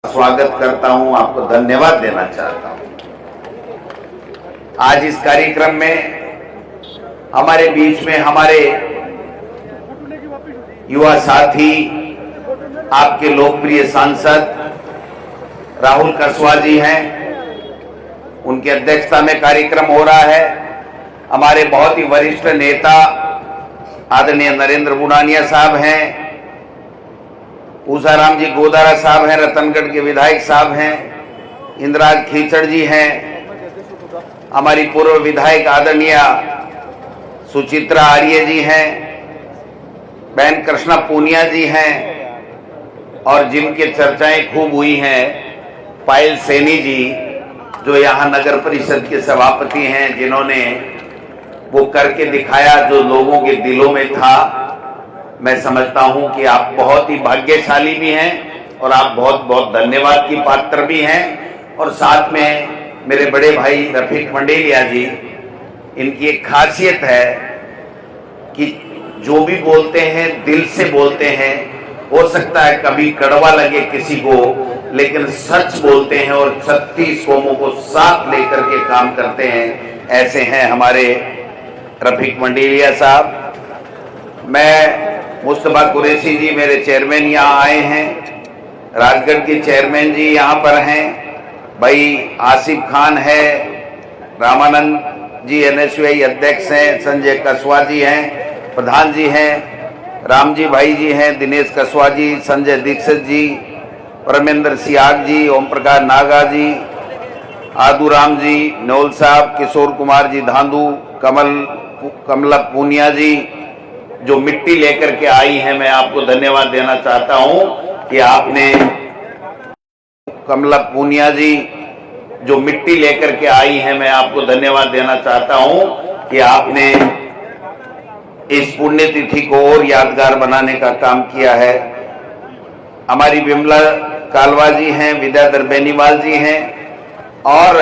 स्वागत करता हूं, आपको धन्यवाद देना चाहता हूं। आज इस कार्यक्रम में हमारे बीच में हमारे युवा साथी, आपके लोकप्रिय सांसद राहुल कसवा जी हैं। उनकी अध्यक्षता में कार्यक्रम हो रहा है। हमारे बहुत ही वरिष्ठ नेता आदरणीय नरेंद्र बुढ़ानिया साहब हैं, ऊषाराम जी गोदारा साहब हैं, रतनगढ़ के विधायक साहब हैं, इंद्राज खीचड़ जी हैं, हमारी पूर्व विधायक आदरणीय सुचित्रा आर्य जी हैं, बहन कृष्णा पूनिया जी हैं, और जिनके चर्चाएं खूब हुई हैं पायल सैनी जी, जो यहाँ नगर परिषद के सभापति हैं, जिन्होंने वो करके दिखाया जो लोगों के दिलों में था। मैं समझता हूं कि आप बहुत ही भाग्यशाली भी हैं और आप बहुत बहुत धन्यवाद की पात्र भी हैं। और साथ में मेरे बड़े भाई रफीक मंडेलिया जी, इनकी एक खासियत है कि जो भी बोलते हैं दिल से बोलते हैं। हो सकता है कभी कड़वा लगे किसी को, लेकिन सच बोलते हैं और 36 कौमों को साथ लेकर के काम करते हैं। ऐसे हैं हमारे रफीक मंडेलिया साहब। मैं मुस्तफा कुरैशी जी, मेरे चेयरमैन यहाँ आए हैं, राजगढ़ के चेयरमैन जी यहाँ पर हैं, भाई आसिफ खान है, रामानंद जी एनएसयूआई अध्यक्ष हैं, संजय कसवा जी हैं, प्रधान जी हैं, राम जी भाई जी हैं, दिनेश कसवा जी, संजय दीक्षित जी, परमेंद्र सियाग जी, ओम प्रकाश नागा जी, आदूराम जी, नौल साहब, किशोर कुमार जी धांधू, कमला पूनिया जी, जो मिट्टी लेकर के आई हैं। मैं आपको धन्यवाद देना चाहता हूं कि आपने, कमला पूनिया जी जो मिट्टी लेकर के आई हैं, मैं आपको धन्यवाद देना चाहता हूं कि आपने इस पुण्यतिथि को और यादगार बनाने का काम किया है। हमारी विमला कालवा जी हैं, विद्याधर बेनीवाल जी हैं, और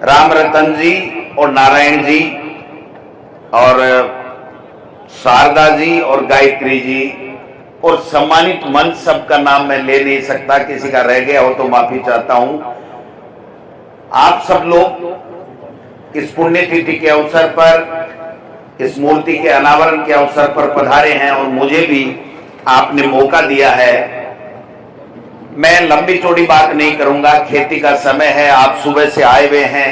राम रतन जी और नारायण जी और शारदा जी और गायत्री जी, और सम्मानित मंच सबका नाम मैं ले नहीं सकता, किसी का रह गया हो तो माफी चाहता हूं। आप सब लोग इस पुण्यतिथि के अवसर पर, इस मूर्ति के अनावरण के अवसर पर पधारे हैं और मुझे भी आपने मौका दिया है। मैं लंबी चौड़ी बात नहीं करूंगा, खेती का समय है, आप सुबह से आए हुए हैं,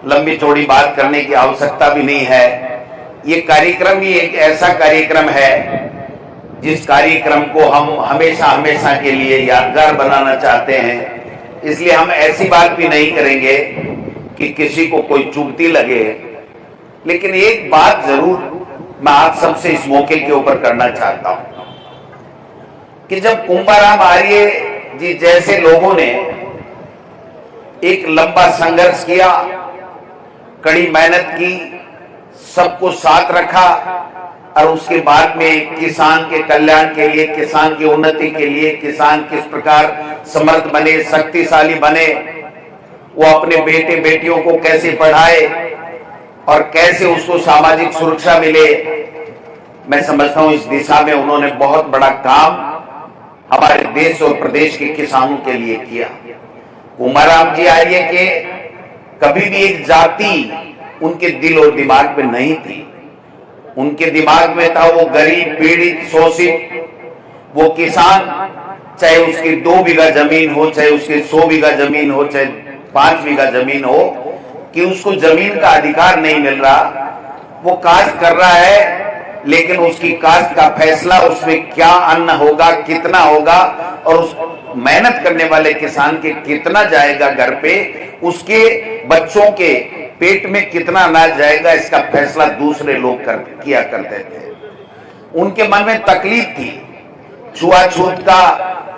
लंबी चौड़ी बात करने की आवश्यकता भी नहीं है। ये कार्यक्रम भी एक ऐसा कार्यक्रम है जिस कार्यक्रम को हम हमेशा हमेशा के लिए यादगार बनाना चाहते हैं। इसलिए हम ऐसी बात भी नहीं करेंगे कि किसी को कोई चुभती लगे। लेकिन एक बात जरूर मैं आप सबसे इस मौके के ऊपर करना चाहता हूं कि जब कुंभाराम आर्य जी जैसे लोगों ने एक लंबा संघर्ष किया, कड़ी मेहनत की, सबको साथ रखा, और उसके बाद में किसान के कल्याण के लिए, किसान की उन्नति के लिए, किसान किस प्रकार समर्थ बने, शक्तिशाली बने, वो अपने बेटे बेटियों को कैसे पढ़ाए और कैसे उसको सामाजिक सुरक्षा मिले। मैं समझता हूं इस दिशा में उन्होंने बहुत बड़ा काम हमारे देश और प्रदेश के किसानों के लिए किया। कुंभाराम जी आर्य के कभी भी एक जाति उनके दिल और दिमाग में नहीं थी। उनके दिमाग में था वो गरीब, पीड़ित, शोषित, वो किसान, चाहे उसकी 2 बीघा जमीन हो, चाहे उसकी 100 बीघा जमीन हो, चाहे 5 बीघा जमीन हो, कि उसको जमीन का अधिकार नहीं मिल रहा। वो काश्त कर रहा है, लेकिन उसकी काश्त का फैसला, उसमें क्या अन्न होगा, कितना होगा, और उस मेहनत करने वाले किसान के कितना जाएगा घर पे, उसके बच्चों के पेट में कितना अनाज जाएगा, इसका फैसला दूसरे लोग किया करते थे। उनके मन में तकलीफ थी, छुआछूत का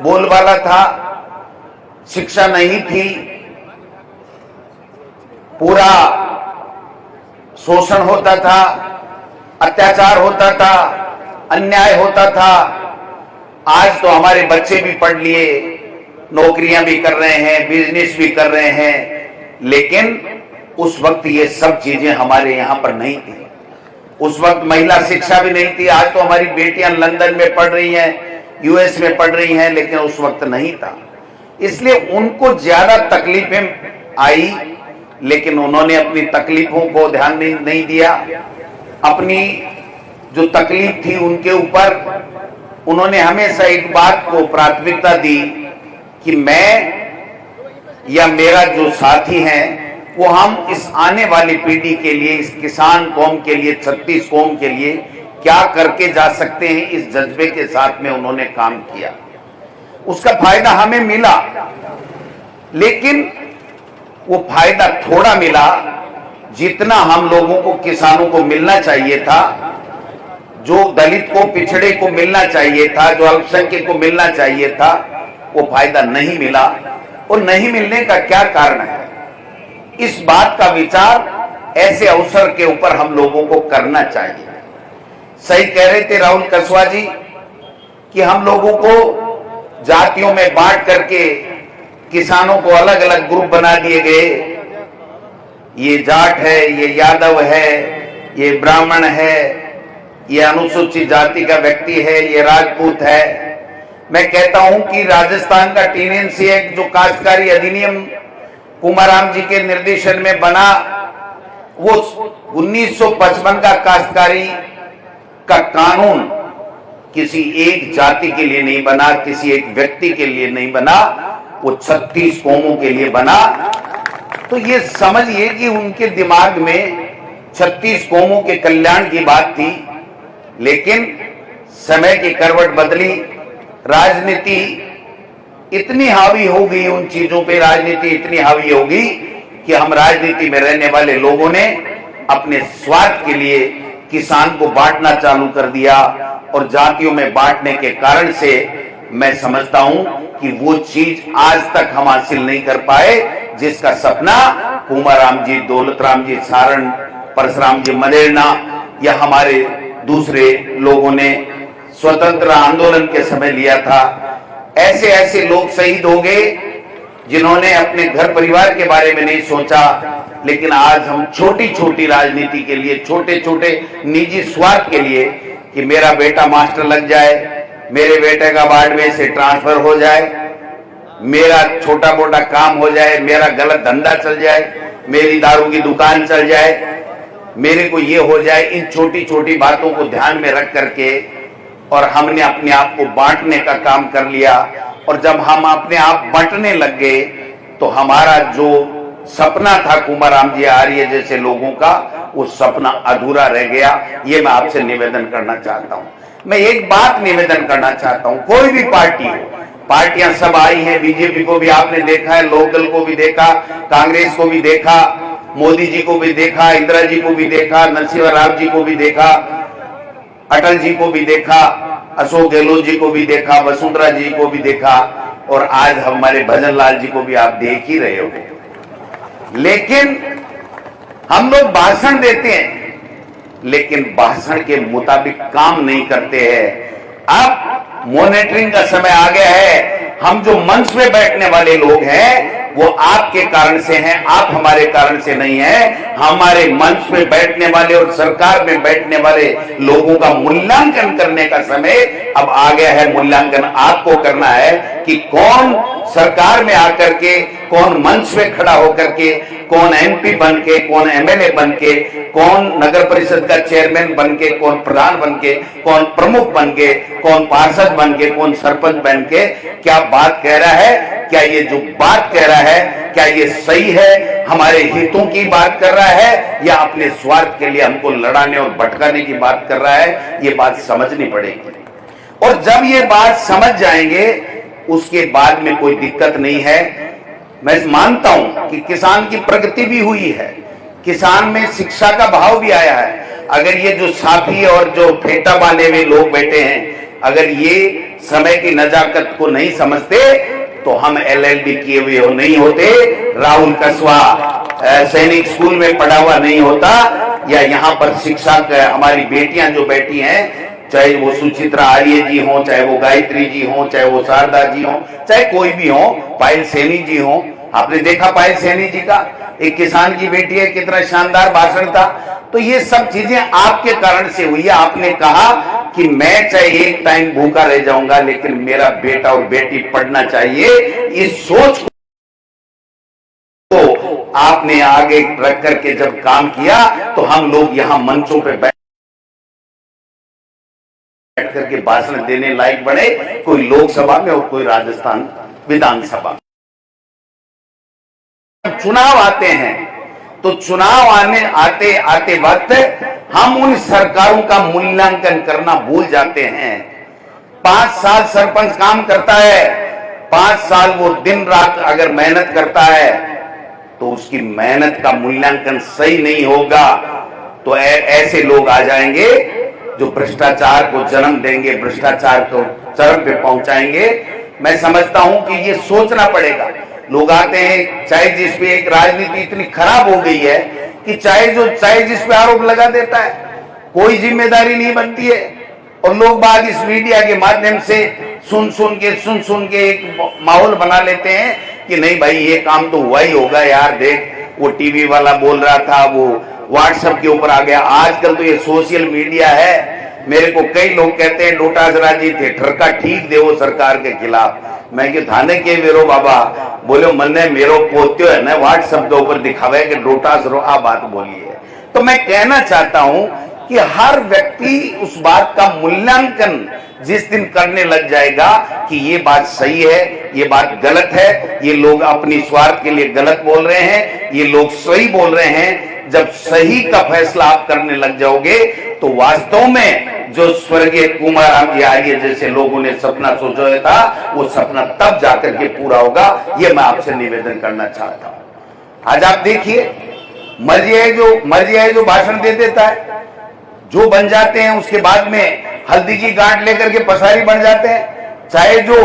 बोलबाला था, शिक्षा नहीं थी, पूरा शोषण होता था, अत्याचार होता था, अन्याय होता था। आज तो हमारे बच्चे भी पढ़ लिए, नौकरियां भी कर रहे हैं, बिजनेस भी कर रहे हैं, लेकिन उस वक्त ये सब चीजें हमारे यहाँ पर नहीं थी। उस वक्त महिला शिक्षा भी नहीं थी। आज तो हमारी बेटियां लंदन में पढ़ रही हैं, यूएस में पढ़ रही हैं, लेकिन उस वक्त नहीं था। इसलिए उनको ज्यादा तकलीफें आई, लेकिन उन्होंने अपनी तकलीफों को ध्यान नहीं दिया। अपनी जो तकलीफ थी उनके ऊपर उन्होंने हमेशा एक बात को प्राथमिकता दी कि मैं या मेरा जो साथी है वो हम इस आने वाली पीढ़ी के लिए, इस किसान कौम के लिए, छत्तीस कौम के लिए क्या करके जा सकते हैं, इस जज्बे के साथ में उन्होंने काम किया। उसका फायदा हमें मिला, लेकिन वो फायदा थोड़ा मिला जितना हम लोगों को, किसानों को मिलना चाहिए था, जो दलित को, पिछड़े को मिलना चाहिए था, जो अल्पसंख्यक को मिलना चाहिए था, वो फायदा नहीं मिला। और नहीं मिलने का क्या कारण है, इस बात का विचार ऐसे अवसर के ऊपर हम लोगों को करना चाहिए। सही कह रहे थे राहुल कसवा जी कि हम लोगों को जातियों में बांट करके किसानों को अलग अलग ग्रुप बना दिए गए। ये जाट है, ये यादव है, ये ब्राह्मण है, ये अनुसूचित जाति का व्यक्ति है, ये राजपूत है। मैं कहता हूं कि राजस्थान का टीएनसी एक्ट, जो काश्तकारी अधिनियम कुमाराम जी के निर्देशन में बना, वो 1955 का काश्तकारी का कानून किसी एक जाति के लिए नहीं बना, किसी एक व्यक्ति के लिए नहीं बना, वो 36 कौमों के लिए बना। तो ये समझिए कि उनके दिमाग में 36 कौमों के कल्याण की बात थी, लेकिन समय की करवट बदली, राजनीति इतनी हावी हो गई उन चीजों पे, राजनीति इतनी हावी हो गई कि हम राजनीति में रहने वाले लोगों ने अपने स्वार्थ के लिए किसान को बांटना चालू कर दिया। और जातियों में बांटने के कारण से मैं समझता हूं कि वो चीज आज तक हम हासिल नहीं कर पाए जिसका सपना कुमाराम जी, दौलतराम जी सारण, परशुराम जी मदेरना या हमारे दूसरे लोगों ने स्वतंत्र आंदोलन के समय लिया था। ऐसे ऐसे लोग शहीद हो गए जिन्होंने अपने घर परिवार के बारे में नहीं सोचा, लेकिन आज हम छोटी छोटी राजनीति के लिए, छोटे छोटे निजी स्वार्थ के लिए कि मेरा बेटा मास्टर लग जाए, मेरे बेटे का बाड़मेर से ट्रांसफर हो जाए, मेरा छोटा मोटा काम हो जाए, मेरा गलत धंधा चल जाए, मेरी दारू की दुकान चल जाए, मेरे को ये हो जाए, इन छोटी छोटी बातों को ध्यान में रख करके और हमने अपने आप को बांटने का काम कर लिया। और जब हम अपने आप बांटने लग गए तो हमारा जो सपना था कुमाराम जी आर्य जैसे लोगों का, वो सपना अधूरा रह गया। ये मैं आपसे निवेदन करना चाहता हूं। मैं एक बात निवेदन करना चाहता हूं, कोई भी पार्टी हो, पार्टियां सब आई हैं, बीजेपी को भी आपने देखा है, लोकदल को भी देखा, कांग्रेस को भी देखा, मोदी जी को भी देखा, इंदिरा जी को भी देखा, नरसिम्हा राव जी को भी देखा, अटल जी को भी देखा, अशोक गहलोत जी को भी देखा, वसुंधरा जी को भी देखा, और आज हमारे भजन लाल जी को भी आप देख ही रहे हो। लेकिन हम लोग भाषण देते हैं, लेकिन भाषण के मुताबिक काम नहीं करते हैं। अब मॉनिटरिंग का समय आ गया है। हम जो मंच में बैठने वाले लोग हैं वो आपके कारण से हैं, आप हमारे कारण से नहीं हैं। हमारे मंच में बैठने वाले और सरकार में बैठने वाले लोगों का मूल्यांकन करने का समय अब आ गया है। मूल्यांकन आपको करना है कि कौन सरकार में आकर के, कौन मंच में खड़ा होकर के, कौन एमपी बन के, कौन एमएलए बन के, कौन नगर परिषद का चेयरमैन बन के, कौन प्रधान बन के, कौन प्रमुख बन के, कौन पार्षद बन के, कौन सरपंच बन के क्या बात कह रहा है। क्या ये जो बात कह रहा है क्या ये सही है, हमारे हितों की बात कर रहा है, या अपने स्वार्थ के लिए हमको लड़ाने और भटकाने की बात कर रहा है। ये बात समझनी पड़ेगी। और जब ये बात समझ जाएंगे उसके बाद में कोई दिक्कत नहीं है। मैं मानता हूं कि किसान की प्रगति भी हुई है, किसान में शिक्षा का भाव भी आया है। अगर ये जो साथी और जो फेटा बांधे हुए लोग बैठे हैं, अगर ये समय की नजाकत को नहीं समझते तो हम LLB किए हुए नहीं होते, राहुल कसवा सैनिक स्कूल में पढ़ा हुआ नहीं होता, या यहाँ पर शिक्षा हमारी बेटियां जो बैठी हैं, चाहे वो सुचित्रा आर्य जी हो, चाहे वो गायत्री जी हो, चाहे वो शारदा जी हो, चाहे कोई भी हो, पायल सैनी जी हो। आपने देखा पायल सैनी जी का, एक किसान की बेटी है, कितना शानदार भाषण था। तो ये सब चीजें आपके कारण से हुई है। आपने कहा कि मैं चाहे एक टाइम भूखा रह जाऊंगा लेकिन मेरा बेटा और बेटी पढ़ना चाहिए, इस सोच को आपने आगे रख करके जब काम किया तो हम लोग यहां मंचों पे बैठ करके भाषण देने लायक बने, कोई लोकसभा में और कोई राजस्थान विधानसभा में। चुनाव आते हैं तो चुनाव आते आते वक्त हम उन सरकारों का मूल्यांकन करना भूल जाते हैं। 5 साल सरपंच काम करता है, 5 साल वो दिन रात अगर मेहनत करता है तो उसकी मेहनत का मूल्यांकन सही नहीं होगा तो ऐसे लोग आ जाएंगे जो भ्रष्टाचार को जन्म देंगे, भ्रष्टाचार को चरम पे पहुंचाएंगे। मैं समझता हूं कि ये सोचना पड़ेगा। लोग आते हैं, चाहे जिस पे एक राजनीति इतनी खराब हो गई है कि चाहे जिस पे आरोप लगा देता है, कोई जिम्मेदारी नहीं बनती है और लोग बाग इस मीडिया के माध्यम से सुन सुन के एक माहौल बना लेते हैं कि नहीं भाई ये काम तो हुआ ही होगा यार, देख वो टीवी वाला बोल रहा था, वो व्हाट्सएप के ऊपर आ गया। आजकल तो ये सोशल मीडिया है। मेरे को कई लोग कहते हैं डोटासरा जी थे ठरका ठीक देवो सरकार के खिलाफ। मैं कि थाने के मेरो बाबा बोले मन्ने मेरो पोत्यो है ना व्हाट्सएप के ऊपर दिखावे कि डोटासरो आ बात बोली है। तो मैं कहना चाहता हूं कि हर व्यक्ति उस बात का मूल्यांकन जिस दिन करने लग जाएगा कि ये बात सही है, ये बात गलत है, ये लोग अपनी स्वार्थ के लिए गलत बोल रहे हैं, ये लोग सही बोल रहे हैं, जब सही का फैसला आप करने लग जाओगे तो वास्तव में जो स्वर्गीय कुमाराम जी आर्य जैसे लोगों ने सपना सोचा था वो सपना तब जाकर के पूरा होगा। ये मैं आपसे निवेदन करना चाहता हूं। आज आप देखिए मर्जी है जो भाषण दे देता है, जो बन जाते हैं उसके बाद में हल्दी की गांठ लेकर के पसारी बन जाते हैं, चाहे जो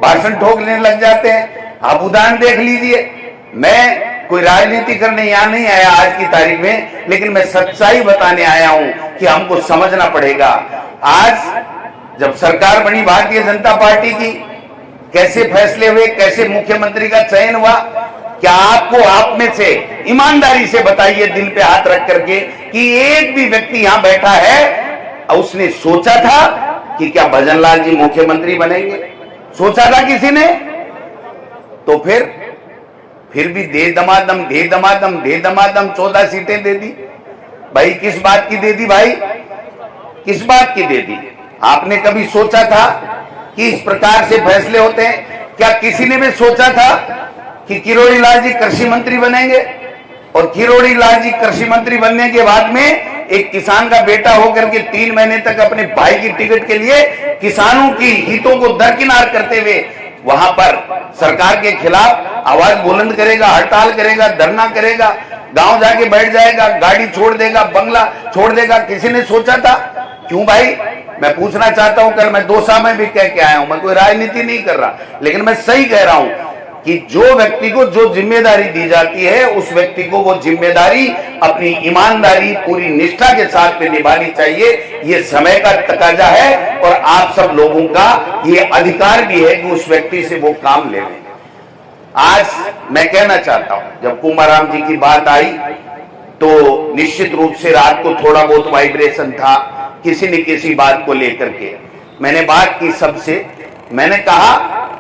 भाषण ठोकने लग जाते हैं। आप उदाहरण देख लीजिए। मैं कोई राजनीति करने यहां नहीं आया आज की तारीख में, लेकिन मैं सच्चाई बताने आया हूं कि हमको समझना पड़ेगा। आज जब सरकार बनी भारतीय जनता पार्टी की, कैसे फैसले हुए, कैसे मुख्यमंत्री का चयन हुआ, क्या आपको आप में से ईमानदारी से बताइए दिल पे हाथ रख करके कि एक भी व्यक्ति यहां बैठा है उसने सोचा था कि क्या भजनलाल जी मुख्यमंत्री बनेंगे? सोचा था किसी ने? तो फिर भी दे दमादम 14 सीटें दे दी। भाई किस बात की दे दी? भाई किस बात की दे दी? आपने कभी सोचा था कि इस प्रकार से फैसले होते हैं? क्या किसी ने भी सोचा था कि किरोड़ी लाल जी कृषि मंत्री बनेंगे और किरोड़ी लाल जी कृषि मंत्री बनने के बाद में एक किसान का बेटा होकर के 3 महीने तक अपने भाई की टिकट के लिए किसानों की हितों को दरकिनार करते हुए वहां पर सरकार के खिलाफ आवाज बुलंद करेगा, हड़ताल करेगा, धरना करेगा, गांव जाके बैठ जाएगा, गाड़ी छोड़ देगा, बंगला छोड़ देगा? किसी ने सोचा था? क्यों भाई? मैं पूछना चाहता हूं। कल मैं दोसा में भी कह के आया हूं, मैं कोई राजनीति नहीं कर रहा, लेकिन मैं सही कह रहा हूं कि जो व्यक्ति को जो जिम्मेदारी दी जाती है उस व्यक्ति को वो जिम्मेदारी अपनी ईमानदारी पूरी निष्ठा के साथ में निभानी चाहिए। ये समय का तकाजा है और आप सब लोगों का ये अधिकार भी है कि उस व्यक्ति से वो काम ले लें। आज मैं कहना चाहता हूं, जब कुमाराम जी की बात आई तो निश्चित रूप से रात को थोड़ा बहुत वाइब्रेशन था किसी न किसी बात को लेकर के। मैंने बात की सबसे, मैंने कहा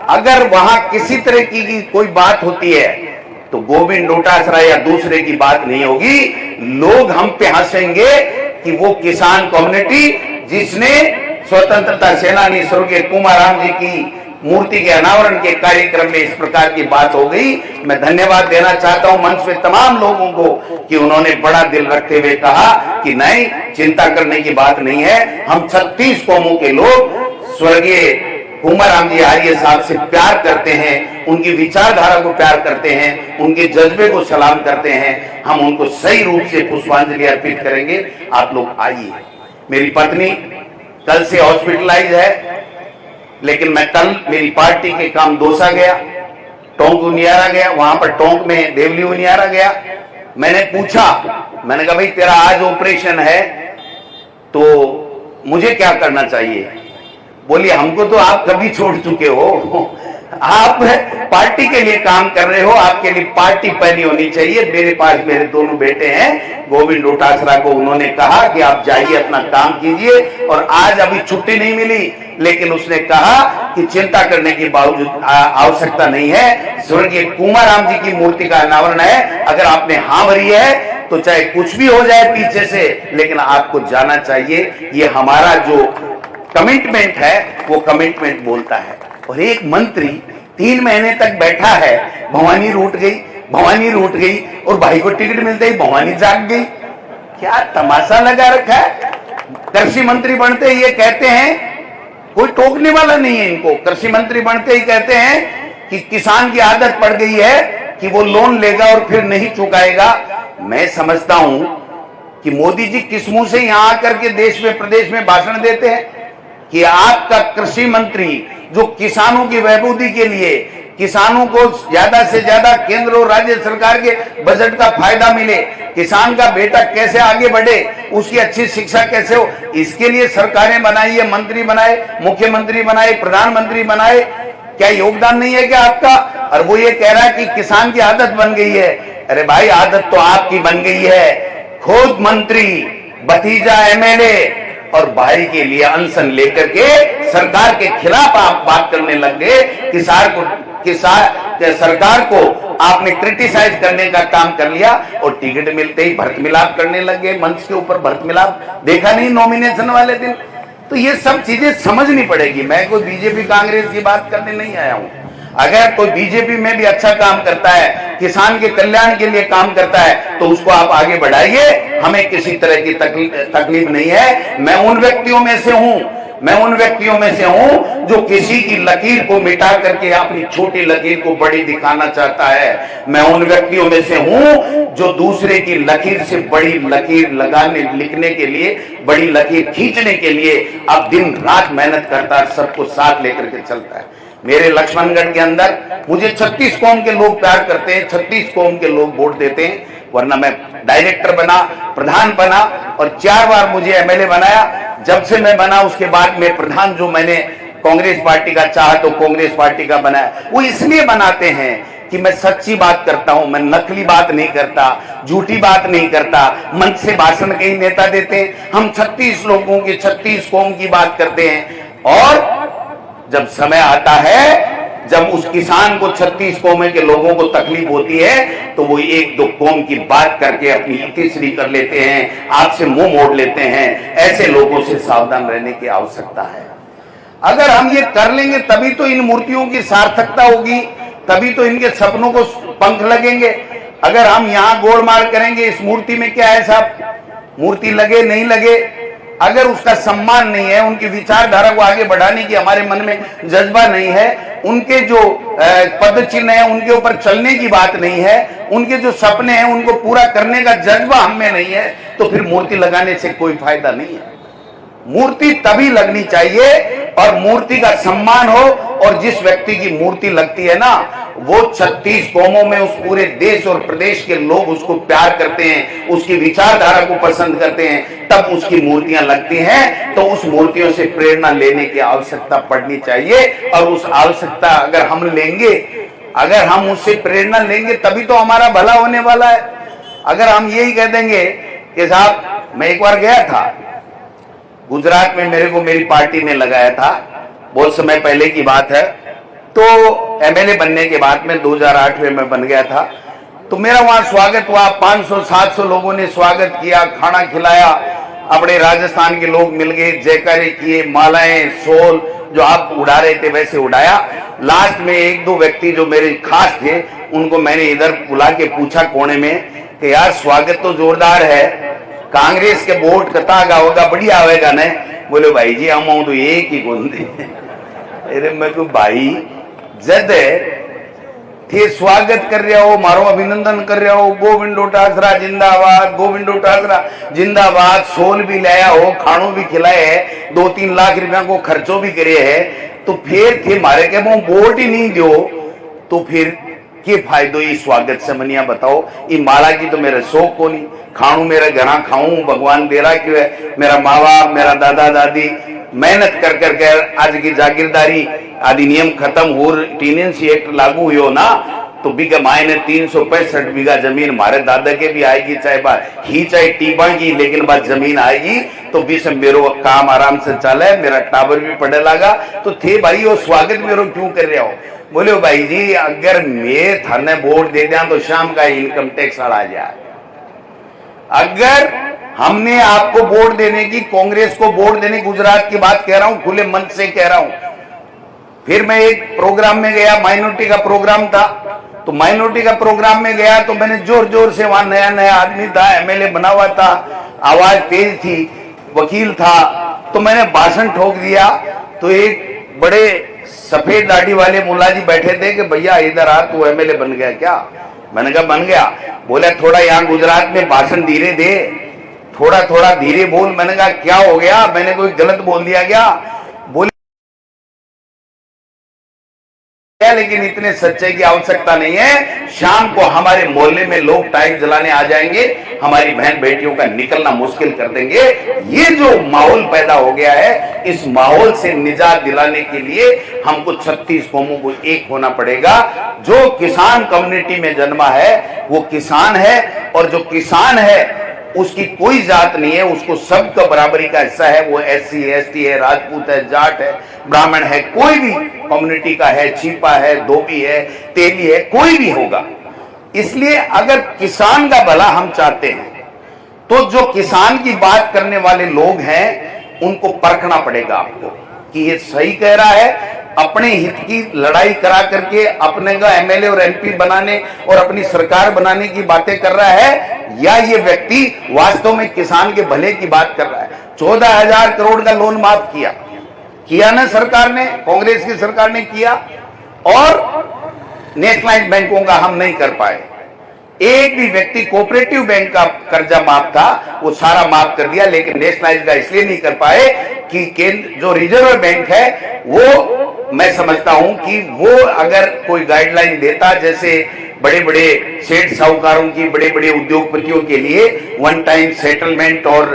अगर वहां किसी तरह की कोई बात होती है तो गोविंद डोटासरा या दूसरे की बात नहीं होगी। लोग हम पे हंसेंगे कि वो किसान कम्युनिटी जिसने स्वतंत्रता सेनानी स्वर्गीय कुमाराम जी की मूर्ति के अनावरण के कार्यक्रम में इस प्रकार की बात हो गई। मैं धन्यवाद देना चाहता हूं मंच पे तमाम लोगों को कि उन्होंने बड़ा दिल रखते हुए कहा कि नहीं, चिंता करने की बात नहीं है। हम 36 कौमों के लोग स्वर्गीय कुमाराम जी आर्य साहब से प्यार करते हैं, उनकी विचारधारा को प्यार करते हैं, उनके जज्बे को सलाम करते हैं। हम उनको सही रूप से पुष्पांजलि अर्पित करेंगे। आप लोग आइए। मेरी पत्नी कल से हॉस्पिटलाइज है, लेकिन मैं कल मेरी पार्टी के काम दोसा गया, टोंक उनियारा गया, वहां पर टोंक में देवली उनियारा गया। मैंने पूछा, मैंने कहा भाई तेरा आज ऑपरेशन है तो मुझे क्या करना चाहिए? बोली हमको तो आप कभी छोड़ चुके हो, आप पार्टी के लिए काम कर रहे हो, आपके लिए पार्टी पहली होनी चाहिए। मेरे पास मेरे दोनों बेटे हैं, गोविंद डोटासरा को उन्होंने कहा कि आप जाइए अपना काम कीजिए, और आज अभी छुट्टी नहीं मिली, लेकिन उसने कहा कि चिंता करने की बावजूद आवश्यकता नहीं है। स्वर्गीय कुमाराम जी की मूर्ति का अनावरण है, अगर आपने हाँ भरी है तो चाहे कुछ भी हो जाए पीछे से, लेकिन आपको जाना चाहिए। ये हमारा जो कमिटमेंट है वो कमिटमेंट बोलता है। और एक मंत्री 3 महीने तक बैठा है, भवानी रूठ गई, भवानी रूठ गई, और भाई को टिकट मिलते ही भवानी जाग गई। क्या तमाशा लगा रखा है। कृषि मंत्री बनते ही ये कहते हैं, कोई टोकने वाला नहीं है इनको, कृषि मंत्री बनते ही कहते हैं कि किसान की आदत पड़ गई है कि वो लोन लेगा और फिर नहीं चुकाएगा। मैं समझता हूं कि मोदी जी किस मुंह से यहां आकर के देश में प्रदेश में भाषण देते हैं कि आपका कृषि मंत्री जो किसानों की बहबूदी के लिए, किसानों को ज्यादा से ज्यादा केंद्र और राज्य सरकार के बजट का फायदा मिले, किसान का बेटा कैसे आगे बढ़े, उसकी अच्छी शिक्षा कैसे हो, इसके लिए सरकारें बनाई है, मंत्री बनाए, मुख्यमंत्री बनाए, प्रधानमंत्री बनाए। क्या योगदान नहीं है क्या आपका? और वो ये कह रहा है कि किसान की आदत बन गई है। अरे भाई, आदत तो आपकी बन गई है। खुद मंत्री, भतीजा एमएलए और भाई के लिए अनशन लेकर के सरकार के खिलाफ आप बात करने लग गए। सरकार को आपने क्रिटिसाइज करने का काम कर लिया, और टिकट मिलते ही भरत मिलाप करने लग गए। मंच के ऊपर भरत मिलाप देखा नहीं नॉमिनेशन वाले दिन? तो ये सब चीजें समझनी पड़ेगी। मैं कोई बीजेपी कांग्रेस की बात करने नहीं आया हूं। अगर कोई बीजेपी में भी अच्छा काम करता है, किसान के कल्याण के लिए काम करता है, तो उसको आप आगे बढ़ाइए, हमें किसी तरह की तकलीफ नहीं है। मैं उन व्यक्तियों में से हूं जो किसी की लकीर को मिटा करके अपनी छोटी लकीर को बड़ी दिखाना चाहता है। मैं उन व्यक्तियों में से हूं जो दूसरे की लकीर से बड़ी लकीर लिखने के लिए, बड़ी लकीर खींचने के लिए अब दिन रात मेहनत करता है, सबको साथ लेकर के चलता है। मेरे लक्ष्मणगढ़ के अंदर मुझे 36 कौम के लोग प्यार करते हैं, 36 कौम के लोग वोट देते हैं, वरना मैं डायरेक्टर बना, प्रधान बना, और 4 बार मुझे एमएलए बनाया। जब से मैं बना उसके बाद में प्रधान जो मैंने कांग्रेस पार्टी का चाहा तो कांग्रेस पार्टी का बनाया। वो इसलिए बनाते हैं कि मैं सच्ची बात करता हूं, मैं नकली बात नहीं करता, झूठी बात नहीं करता। मंच से भाषण कई नेता देते हैं, हम 36 लोगों की, 36 कौम की बात करते हैं। और जब समय आता है, जब उस किसान को 36 कौमें के लोगों को तकलीफ होती है, तो वो 1-2 कौम की बात करके अपनी तीसरी कर लेते हैं, आपसे मुंह मोड़ लेते हैं। ऐसे लोगों से सावधान रहने की आवश्यकता है। अगर हम ये कर लेंगे तभी तो इन मूर्तियों की सार्थकता होगी, तभी तो इनके सपनों को पंख लगेंगे। अगर हम यहाँ गोलमाल करेंगे, इस मूर्ति में क्या है साहब, मूर्ति लगे नहीं लगे, अगर उसका सम्मान नहीं है, उनकी विचारधारा को आगे बढ़ाने की हमारे मन में जज्बा नहीं है, उनके जो पद चिन्ह है उनके ऊपर चलने की बात नहीं है, उनके जो सपने हैं उनको पूरा करने का जज्बा हम में नहीं है, तो फिर मूर्ति लगाने से कोई फायदा नहीं है। मूर्ति तभी लगनी चाहिए और मूर्ति का सम्मान हो, और जिस व्यक्ति की मूर्ति लगती है ना, वो 36 कौमों में उस पूरे देश और प्रदेश के लोग उसको प्यार करते हैं, उसकी विचारधारा को पसंद करते हैं, तब उसकी मूर्तियां लगती हैं। तो उस मूर्तियों से प्रेरणा लेने की आवश्यकता पड़नी चाहिए, और उस आवश्यकता अगर हम लेंगे, अगर हम उससे प्रेरणा लेंगे तभी तो हमारा भला होने वाला है। अगर हम यही कह देंगे कि साहब, मैं एक बार गया था गुजरात में, मेरे को मेरी पार्टी ने लगाया था, बहुत समय पहले की बात है, तो एमएलए बनने के बाद में 2008 में मैं बन गया था। तो मेरा वहां स्वागत हुआ, 500-700 लोगों ने स्वागत किया, खाना खिलाया, अपने राजस्थान के लोग मिल गए, जयकारे किए, मालाएं, शॉल जो आप उड़ा रहे थे वैसे उड़ाया। लास्ट में 1-2 व्यक्ति जो मेरे खास थे, उनको मैंने इधर बुला के पूछा कोने में कि यार स्वागत तो जोरदार है, कांग्रेस के वोट कता का होगा, बढ़िया आवेगा न? बोले भाई जी हम तो एक ही कौन थे। अरे मैं तो भाई जद थे स्वागत कर रहा हो, मारो अभिनंदन कर रहा हो, गोविंद डोटासरा जिंदाबाद, गोविंद डोटासरा जिंदाबाद, सोल भी लाया हो, खानों भी खिलाए है, 2-3 लाख रुपया को खर्चो भी करे है, तो फिर थे मारे के वो वोट ही नहीं दो, तो फिर के फायदो ये स्वागत से मनिया बताओ। ये माला की तो मेरा शौक को नहीं, खाणू मेरा घना खाऊं, भगवान दे रहा क्यों है, मेरा माँ बाप, मेरा दादा दादी मेहनत कर कर आज की जागीरदारी अधिनियम खत्म हो, टीनेंसी एक्ट लागू हुई हो ना, तो बीघा मायने 365 बीघा जमीन हमारे दादा के भी आएगी, चाहे टीबा की, लेकिन बात जमीन आएगी तो बीच में मेरो काम आराम से चले, मेरा टावर भी पड़े लगा। तो थे भाई वो स्वागत मेरो क्यों कर रहे हो? बोले भाई जी अगर मैं थाने वोट दे दिया तो शाम का इनकम टैक्स आ जाए। अगर हमने आपको वोट देने की, कांग्रेस को वोट देने, गुजरात की बात कह रहा हूं, खुले मन से कह रहा हूं। फिर मैं एक प्रोग्राम में गया, माइनॉरिटी का प्रोग्राम था, तो माइनॉरिटी का प्रोग्राम में गया तो मैंने जोर जोर से, वहां नया नया आदमी था, एमएलए बना हुआ था, आवाज तेज थी, वकील था, तो मैंने भाषण ठोक दिया। तो एक बड़े सफेद दाढ़ी वाले मुल्ला जी बैठे थे कि भैया इधर आ, तू एमएलए बन गया क्या? मैंने कहा बन गया। बोले थोड़ा यहाँ गुजरात में भाषण धीरे दे, थोड़ा थोड़ा धीरे बोल। मैंने कहा क्या हो गया, मैंने कोई गलत बोल दिया क्या? बोले लेकिन इतने सच्चे की आवश्यकता नहीं है, शाम को हमारे मोहल्ले में लोग टाइट जलाने आ जाएंगे, हमारी बहन बेटियों का निकलना मुश्किल कर देंगे। ये जो माहौल पैदा हो गया है, इस माहौल से निजात दिलाने के लिए हमको 36 कौमों को एक होना पड़ेगा। जो किसान कम्युनिटी में जन्मा है वो किसान है, और जो किसान है उसकी कोई जात नहीं है, उसको सबका बराबरी का हिस्सा है। वो SC ST है, राजपूत है, जाट है, ब्राह्मण है, कोई भी कम्युनिटी का है, छिपा है, धोबी है, तेली है, कोई भी होगा। इसलिए अगर किसान का भला हम चाहते हैं तो जो किसान की बात करने वाले लोग हैं उनको परखना पड़ेगा आपको कि ये सही कह रहा है, अपने हित की लड़ाई करा करके अपने का MLA और MP बनाने और अपनी सरकार बनाने की बातें कर रहा है, या ये व्यक्ति वास्तव में किसान के भले की बात कर रहा है। 14,000 करोड़ का लोन माफ किया ना सरकार ने, कांग्रेस की सरकार ने किया, और नेशनलाइज्ड बैंकों का हम नहीं कर पाए। एक भी व्यक्ति कोऑपरेटिव बैंक का कर्जा माफ था, वो सारा माफ कर दिया, लेकिन नेशनलाइज का इसलिए नहीं कर पाए कि केंद्र जो रिजर्व बैंक है वो, मैं समझता हूं कि वो अगर कोई गाइडलाइन देता, जैसे बड़े बड़े सेठ साहूकारों की, बड़े बड़े उद्योगपतियों के लिए वन टाइम सेटलमेंट और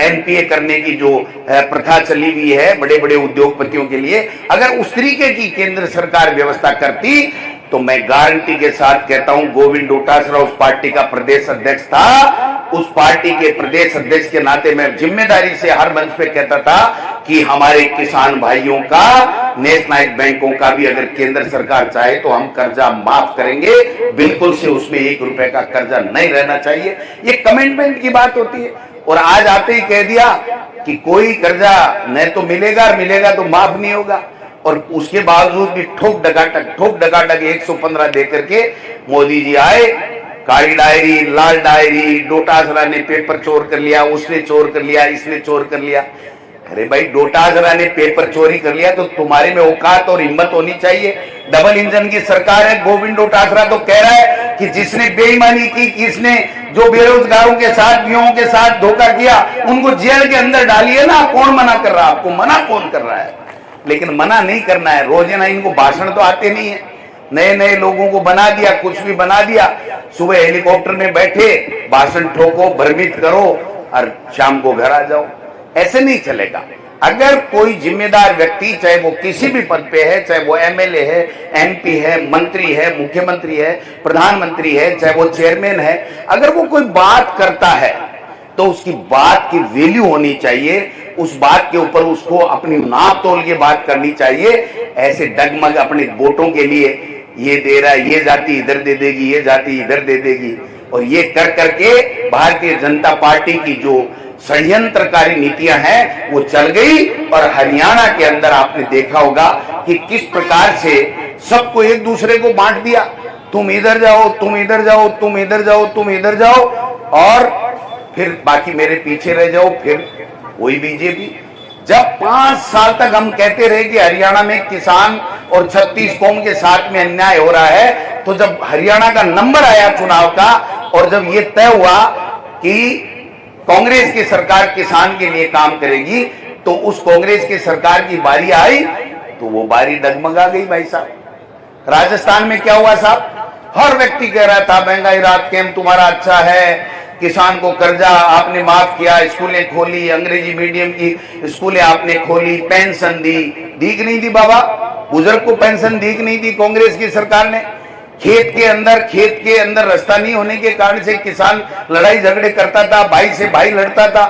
NPA करने की जो प्रथा चली हुई है बड़े बड़े उद्योगपतियों के लिए, अगर उस तरीके की केंद्र सरकार व्यवस्था करती तो मैं गारंटी के साथ कहता हूं, गोविंद डोटासरा उस पार्टी का प्रदेश अध्यक्ष था। उस पार्टी के प्रदेश अध्यक्ष के नाते मैं जिम्मेदारी से हर मंच पे कहता था कि हमारे किसान भाइयों का, नेशनलाइज्ड बैंकों का भी अगर केंद्र सरकार चाहे तो हम कर्जा माफ करेंगे, बिल्कुल से उसमें 1 रुपए का कर्जा नहीं रहना चाहिए। ये कमिटमेंट की बात होती है, और आज आते ही कह दिया कि कोई कर्जा न तो मिलेगा तो माफ नहीं होगा, और उसके बावजूद भी ठोक डकाटक 115 दे करके मोदी जी आए। काली डायरी, लाल डायरी, डोटासरा ने पेपर चोर कर लिया, उसने चोर कर लिया, इसने चोर कर लिया। अरे भाई डोटासरा ने पेपर चोरी कर लिया तो तुम्हारे में औकात और हिम्मत होनी चाहिए। डबल इंजन की सरकार है, गोविंद डोटासरा तो कह रहा है कि जिसने बेईमानी की, किसने जो बेरोजगारों के साथ, युवाओं के साथ धोखा किया, उनको जेल के अंदर डालिए ना। कौन मना कर रहा है आपको? मना कौन कर रहा है? लेकिन मना नहीं करना है। रोजाना इनको भाषण तो आते नहीं है, नए नए लोगों को बना दिया, कुछ भी बना दिया। सुबह हेलीकॉप्टर में बैठे भाषण ठोको, भ्रमित करो और शाम को घर आ जाओ। ऐसे नहीं चलेगा। अगर कोई जिम्मेदार व्यक्ति, चाहे वो किसी भी पद पे है, चाहे वो MLA है, MP है, मंत्री है, मुख्यमंत्री है, प्रधानमंत्री है, चाहे वो चेयरमैन है, अगर वो कोई बात करता है तो उसकी बात की वैल्यू होनी चाहिए। उस बात के ऊपर उसको अपनी नाप तोल के बात करनी चाहिए। ऐसे डगमग अपने वोटों के लिए ये दे रहा है, ये जाति इधर दे देगी, ये जाति इधर दे देगी, और ये कर करके भारतीय जनता पार्टी की जो षड्यंत्रकारी नीतियां हैं वो चल गई। और हरियाणा के अंदर आपने देखा होगा कि किस प्रकार से सबको एक दूसरे को बांट दिया। तुम इधर जाओ, तुम इधर जाओ, तुम इधर जाओ, तुम इधर जाओ, और फिर बाकी मेरे पीछे रह जाओ। फिर वही बीजेपी। जब 5 साल तक हम कहते रहे कि हरियाणा में किसान और 36 कौम के साथ में अन्याय हो रहा है, तो जब हरियाणा का नंबर आया चुनाव का, और जब ये तय हुआ कि कांग्रेस की सरकार किसान के लिए काम करेगी, तो उस कांग्रेस की सरकार की बारी आई तो वो बारी डगमगा गई। भाई साहब राजस्थान में क्या हुआ साहब? हर व्यक्ति कह रहा था महंगाई राहत कैंप तुम्हारा अच्छा है, किसान को कर्जा आपने माफ किया, स्कूलें खोली, अंग्रेजी मीडियम की स्कूलें आपने खोली, पेंशन दी कि नहीं दी बाबा? बुजुर्ग को पेंशन दी कि नहीं दी कांग्रेस की सरकार ने? खेत के अंदर रास्ता नहीं होने के कारण से किसान लड़ाई झगड़े करता था, भाई से भाई लड़ता था।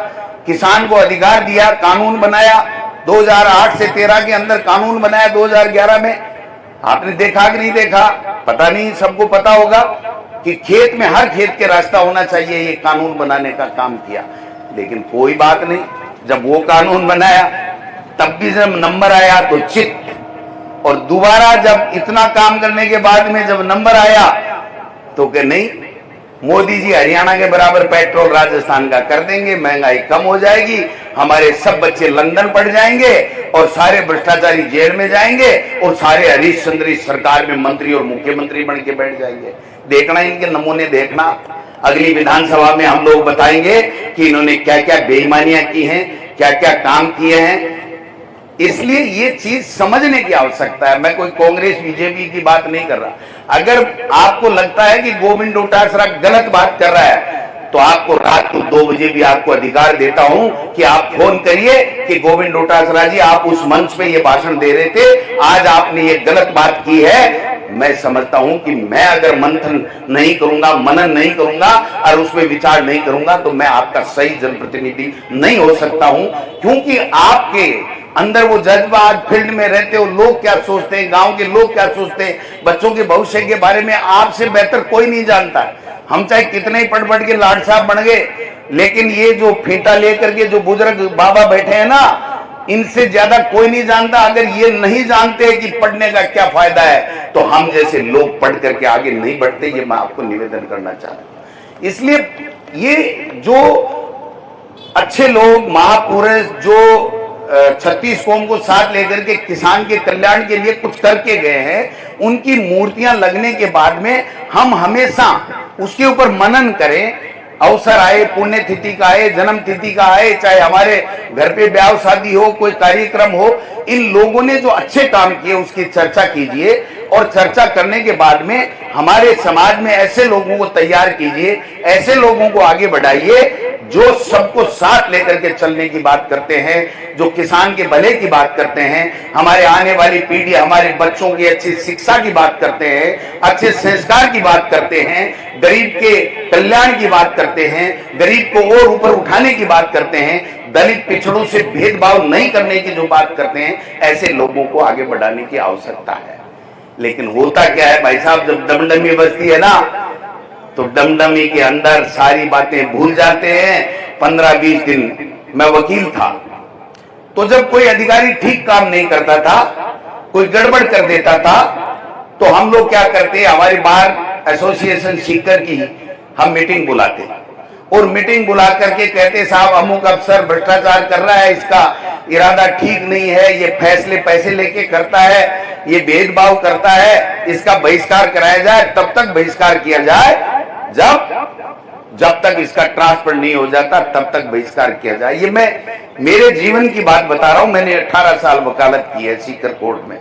किसान को अधिकार दिया, कानून बनाया 2008 से 13 के अंदर कानून बनाया 2011 में। आपने देखा कि नहीं देखा? पता नहीं, सबको पता होगा कि खेत में हर खेत के रास्ता होना चाहिए, ये कानून बनाने का काम किया। लेकिन कोई बात नहीं, जब वो कानून बनाया तब भी जब नंबर आया तो चित, और दोबारा जब इतना काम करने के बाद में जब नंबर आया तो कि नहीं, मोदी जी हरियाणा के बराबर पेट्रोल राजस्थान का कर देंगे, महंगाई कम हो जाएगी, हमारे सब बच्चे लंदन पढ़ जाएंगे और सारे भ्रष्टाचारी जेल में जाएंगे और सारे हरीश चंद्र सरकार में मंत्री और मुख्यमंत्री बन के बैठ जाएंगे। देखना, इनके नमूने देखना। अगली विधानसभा में हम लोग बताएंगे कि इन्होंने क्या क्या बेईमानियां की हैं, क्या क्या काम किए हैं। इसलिए ये चीज समझने की आवश्यकता है। मैं कोई कांग्रेस बीजेपी की बात नहीं कर रहा। अगर आपको लगता है कि गोविंद डोटासरा गलत बात कर रहा है तो आपको रात को 2 बजे भी आपको अधिकार देता हूं कि आप फोन करिए कि गोविंद डोटासरा जी, आप उस मंच पे ये भाषण दे रहे थे, आज आपने ये गलत बात की है। मैं समझता हूं कि मैं अगर मंथन नहीं करूंगा, मनन नहीं करूंगा और उसमें विचार नहीं करूंगा तो मैं आपका सही जनप्रतिनिधि नहीं हो सकता हूं। क्योंकि आपके अंदर वो जज्बा, आज फील्ड में रहते हो, लोग क्या सोचते हैं, गांव के लोग क्या सोचते हैं, बच्चों के भविष्य के बारे में आपसे बेहतर कोई नहीं जानता। हम चाहे कितने ही पढ़ के लाड साहब बन गए, लेकिन ये जो फेंटा लेकर के जो बुजुर्ग बाबा बैठे हैं ना, इनसे ज्यादा कोई नहीं जानता। अगर ये नहीं जानते कि पढ़ने का क्या फायदा है तो हम जैसे लोग पढ़ करके आगे नहीं बढ़ते। ये मैं आपको निवेदन करना चाहता हूं। इसलिए ये जो अच्छे लोग, महापुरुष, जो 36 कौम को साथ लेकर के किसान के कल्याण के लिए कुछ करके गए हैं, उनकी मूर्तियां लगने के बाद में हम हमेशा उसके ऊपर मनन करें। अवसर आए, पुण्यतिथि का आए, जन्म तिथि का आए, चाहे हमारे घर पे ब्याह शादी हो, कोई कार्यक्रम हो, इन लोगों ने जो अच्छे काम किए उसकी चर्चा कीजिए। और चर्चा करने के बाद में हमारे समाज में ऐसे लोगों को तैयार कीजिए, ऐसे लोगों को आगे बढ़ाइए जो सबको साथ लेकर के चलने की बात करते हैं, जो किसान के भले की बात करते हैं, हमारे आने वाली पीढ़ी, हमारे बच्चों की अच्छी शिक्षा की बात करते हैं, अच्छे संस्कार की बात करते हैं, गरीब के कल्याण की बात करते हैं, गरीब को और ऊपर उठाने की बात करते हैं, दलित पिछड़ों से भेदभाव नहीं करने की जो बात करते हैं, ऐसे लोगों को आगे बढ़ाने की आवश्यकता है। लेकिन होता क्या है भाई साहब, जब दमदमी बजती है ना तो दमदमी के अंदर सारी बातें भूल जाते हैं। 15-20 दिन मैं वकील था, तो जब कोई अधिकारी ठीक काम नहीं करता था, कोई गड़बड़ कर देता था, तो हम लोग क्या करते, हमारी बार एसोसिएशन सीकर की हम मीटिंग बुलाते और मीटिंग बुला करके कहते, साहब अमुक अफसर भ्रष्टाचार कर रहा है, इसका इरादा ठीक नहीं है, ये फैसले पैसे लेके करता है, ये भेदभाव करता है, इसका बहिष्कार कराया जाए। तब तक बहिष्कार किया जाए जब तक इसका ट्रांसफर नहीं हो जाता, तब तक बहिष्कार किया जाए। ये मैं मेरे जीवन की बात बता रहा हूं। मैंने 18 साल वकालत की है सीकर कोर्ट में।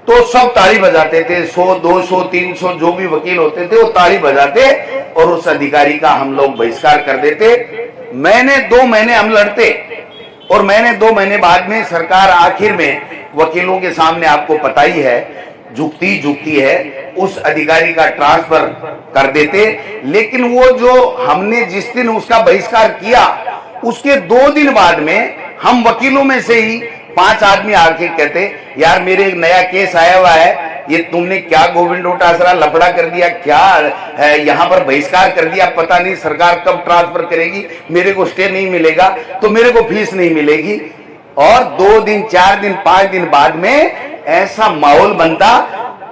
तो सब ताली बजाते थे, 100, 200, 300 जो भी वकील होते थे वो ताली बजाते और उस अधिकारी का हम लोग बहिष्कार कर देते। मैंने 2 महीने हम लड़ते और मैंने 2 महीने बाद में सरकार आखिर में वकीलों के सामने, आपको पता ही है, जुकती है, उस अधिकारी का ट्रांसफर कर देते। लेकिन वो जो हमने जिस दिन उसका बहिष्कार किया, उसके 2 दिन बाद में हम वकीलों में से ही 5 आदमी आके कहते, यार मेरे एक नया केस आया हुआ है, ये तुमने क्या गोविंद डोटासरा लफड़ा कर दिया, क्या है यहाँ पर बहिष्कार कर दिया, पता नहीं सरकार कब ट्रांसफर करेगी, मेरे को स्टे नहीं मिलेगा तो मेरे को फीस नहीं मिलेगी। और 2 दिन, 4 दिन, 5 दिन बाद में ऐसा माहौल बनता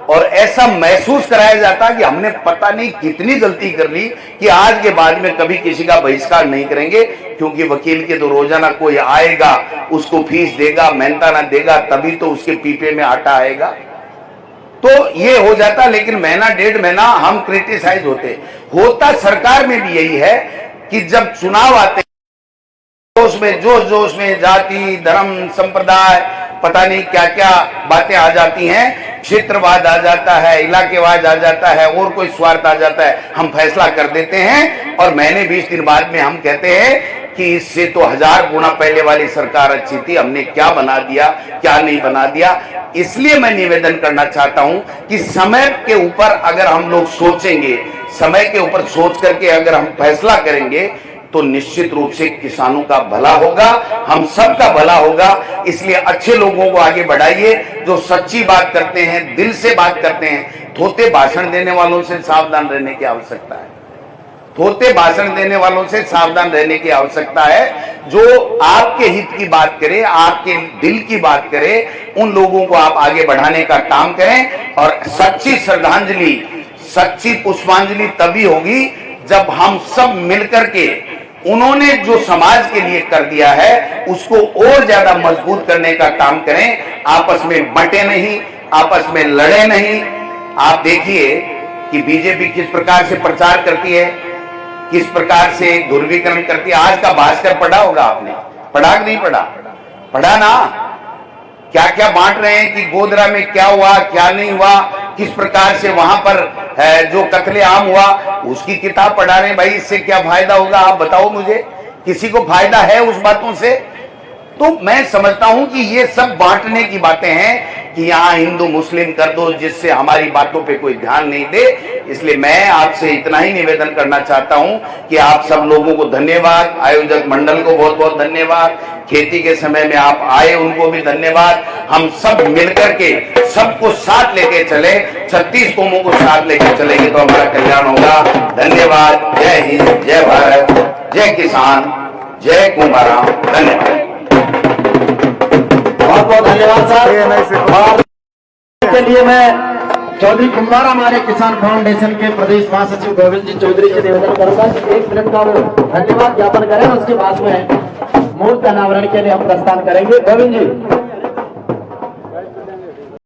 और ऐसा महसूस कराया जाता कि हमने पता नहीं कितनी गलती कर ली कि आज के बाद में कभी किसी का बहिष्कार नहीं करेंगे, क्योंकि वकील के तो रोजाना कोई आएगा, उसको फीस देगा, मेहनताना देगा, तभी तो उसके पीपे में आटा आएगा। तो ये हो जाता। लेकिन महीना 1.5 महीना हम क्रिटिसाइज होता सरकार में भी यही है कि जब चुनाव आते जोश जोश में जाति धर्म संप्रदाय पता नहीं क्या क्या बातें आ जाती हैं, क्षेत्रवाद आ जाता है, इलाकेवाद आ जाता है, और कोई स्वार्थ आ जाता है, हम फैसला कर देते हैं और महीने 20 दिन बाद में हम कहते हैं कि इससे तो 1000 गुना पहले वाली सरकार अच्छी थी, हमने क्या बना दिया क्या नहीं बना दिया। इसलिए मैं निवेदन करना चाहता हूं कि समय के ऊपर अगर हम लोग सोचेंगे, समय के ऊपर सोच करके अगर हम फैसला करेंगे तो निश्चित रूप से किसानों का भला होगा, हम सबका भला होगा। इसलिए अच्छे लोगों को आगे बढ़ाइए, जो सच्ची बात करते हैं, दिल से बात करते हैं। थोते भाषण देने वालों से सावधान रहने की आवश्यकता है, थोते भाषण देने वालों से सावधान रहने की आवश्यकता है। जो आपके हित की बात करे, आपके दिल की बात करे, उन लोगों को आप आगे बढ़ाने का काम करें। और सच्ची श्रद्धांजलि, सच्ची पुष्पांजलि तभी होगी जब हम सब मिलकर के उन्होंने जो समाज के लिए कर दिया है उसको और ज्यादा मजबूत करने का काम करें। आपस में बंटे नहीं, आपस में लड़े नहीं। आप देखिए कि बीजेपी किस प्रकार से प्रचार करती है, किस प्रकार से ध्रुवीकरण करती है। आज का भास्कर पढ़ा होगा आपने, पढ़ा कि नहीं पढ़ा? पढ़ा ना, क्या क्या बांट रहे हैं कि गोधरा में क्या हुआ क्या नहीं हुआ, किस प्रकार से वहां पर जो कत्लेआम हुआ उसकी किताब पढ़ा रहे हैं। भाई इससे क्या फायदा होगा आप बताओ मुझे, किसी को फायदा है उस बातों से? तो मैं समझता हूं कि ये सब बांटने की बातें हैं कि यहां हिंदू मुस्लिम कर दो, जिससे हमारी बातों पे कोई ध्यान नहीं दे। इसलिए मैं आपसे इतना ही निवेदन करना चाहता हूं कि आप सब लोगों को धन्यवाद, आयोजक मंडल को बहुत बहुत धन्यवाद, खेती के समय में आप आए उनको भी धन्यवाद। हम सब मिलकर के सबको साथ लेके चले, 36 कौमों को साथ लेके चलेंगे तो हमारा कल्याण होगा। धन्यवाद। जय हिंद, जय भारत, जय किसान, जय कुंभाराम। धन्यवाद। बहुत बहुत धन्यवाद साहब। के लिए मैं चौधरी कुंभारा हमारे किसान फाउंडेशन के प्रदेश महासचिव गोविंद जी चौधरी से निवेदन करूंगा कि 1 मिनट का वो धन्यवाद ज्ञापन करें। उसके बाद में मूर्ति अनावरण के लिए हम प्रस्थान करेंगे। गोविंद जी।